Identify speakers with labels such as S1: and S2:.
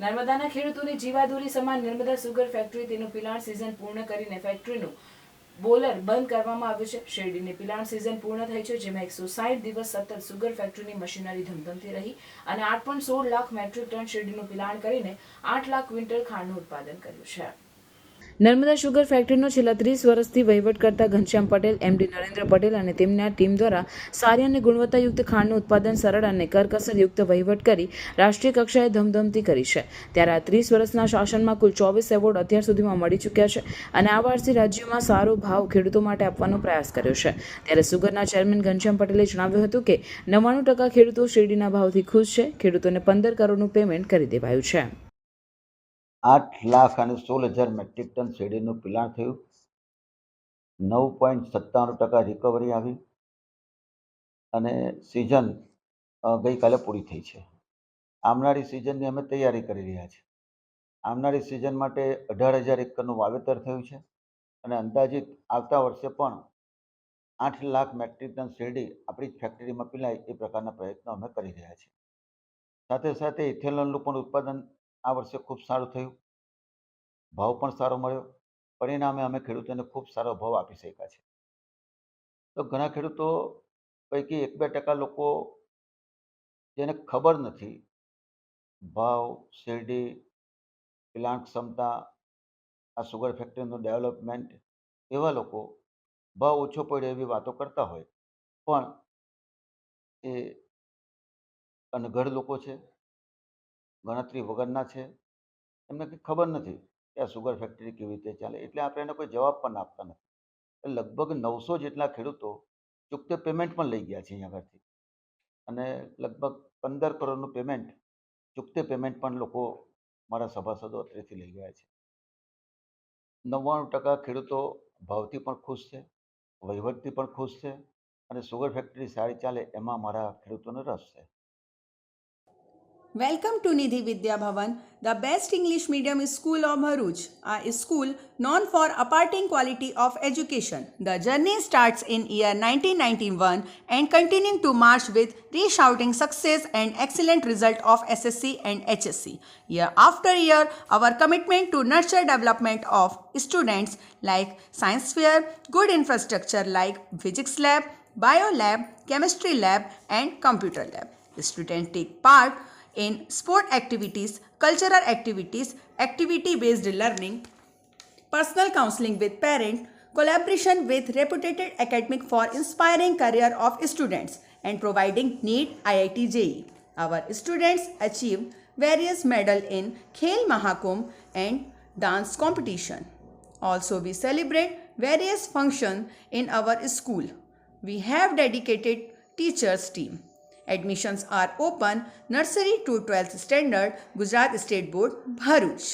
S1: નર્મદાના ખેડૂતોની જીવાદોરી સમાન નર્મદા સુગર ફેક્ટરી તેનું પિલાણ સિઝન પૂર્ણ કરીને ફેક્ટરીનું બોલર બંધ કરવામાં આવ્યું છે. શેરડીની પિલાણ સિઝન પૂર્ણ થઈ છે, જેમાં 160 દિવસ સતત સુગર ફેક્ટરીની મશીનરી ધમધમતી રહી અને 8.16 લાખ મેટ્રિક ટન શેરડીનું પિલાણ કરીને 8 લાખ ક્વિન્ટલ ખાંડનું ઉત્પાદન કર્યું છે. નર્મદા શુગર ફેક્ટરીનો છેલ્લા 30 વર્ષથી વહીવટ કરતા ઘનશ્યામ પટેલ, એમડી નરેન્દ્ર પટેલ અને તેમના ટીમ દ્વારા સારી અને ગુણવત્તાયુક્ત ખાંડનું ઉત્પાદન સરળ અને કરકસરયુક્ત વહીવટ કરી રાષ્ટ્રીય કક્ષાએ ધમધમતી કરી છે. ત્યારે આ 30 વર્ષના શાસનમાં કુલ 24 એવોર્ડ અત્યાર સુધીમાં મળી ચૂક્યા છે અને આ વર્ષે રાજ્યમાં સારો ભાવ ખેડૂતો માટે આપવાનો પ્રયાસ કર્યો છે. ત્યારે સુગરના ચેરમેન ઘનશ્યામ પટેલે જણાવ્યું હતું કે 99% ખેડૂતો શેરડીના ભાવથી ખુશ છે. ખેડૂતોને 15 કરોડનું પેમેન્ટ કરી દેવાયું છે.
S2: 8,16,000 મેટ્રિક ટન શેરડીનું પિલાણ થયું. 9.97% રિકવરી આવી અને સિઝન ગઈકાલે પૂરી થઈ છે. આવનારી સિઝનની અમે તૈયારી કરી રહ્યા છીએ. આવનારી સિઝન માટે 18,000 એકરનું વાવેતર થયું છે અને અંદાજિત આવતા વર્ષે પણ 8 લાખ મેટ્રિક ટન શેરડી આપણી જ ફેક્ટરીમાં પીલાય એ પ્રકારના પ્રયત્નો અમે કરી રહ્યા છીએ. સાથે સાથે ઇથેનોલનું પણ ઉત્પાદન આ વર્ષે ખૂબ સારું થયું. ભાવ પણ સારો મળ્યો. પરિણામે અમે ખેડૂતોને ખૂબ સારો ભાવ આપી શક્યા છે. તો ઘણા ખેડૂતો પૈકી 1-2% લોકો જેને ખબર નથી ભાવ, શેરડી, પિલાણ ક્ષમતા, આ સુગર ફેક્ટરીનું ડેવલપમેન્ટ, એવા લોકો ભાવ ઓછો પડ્યો એવી વાતો કરતા હોય, પણ એ અનગઢ લોકો છે, ગણતરી વગરના છે. એમને કંઈ ખબર નથી કે આ સુગર ફેક્ટરી કેવી રીતે ચાલે, એટલે આપણે એને કોઈ જવાબ પણ આપતા નથી. લગભગ 900 જેટલા ખેડૂતો ચૂકતે પેમેન્ટ પણ લઈ ગયા છે અહીંયા આગળથી અને લગભગ 15 કરોડનું પેમેન્ટ, ચૂકતે પેમેન્ટ પણ લોકો મારા સભાસદો અત્રેથી લઈ ગયા છે. 99% ખેડૂતો ભાવથી પણ ખુશ છે, વહીવટથી પણ ખુશ છે અને સુગર ફેક્ટરી સારી ચાલે એમાં મારા ખેડૂતોને રસ છે.
S3: Welcome to Nidhi Vidya Bhavan, the best English medium school of Bharuch, a school known for imparting quality of education. The journey starts in year 1991 and continuing to march with resounding success and excellent result of SSC and HSC. Year after year, our commitment to nurture development of students like science fair, good infrastructure like physics lab, bio lab, chemistry lab and computer lab. Students take part in sport activities, cultural activities, activity-based learning, personal counseling with parents, collaboration with reputed academic for inspiring career of students and providing NEET IIT JEE. Our students achieve various medals in Khel Mahakumbh and dance competition. Also, we celebrate various functions in our school. We have dedicated teachers team. Admissions are open nursery to 12th standard, Gujarat State Board, Bharuch.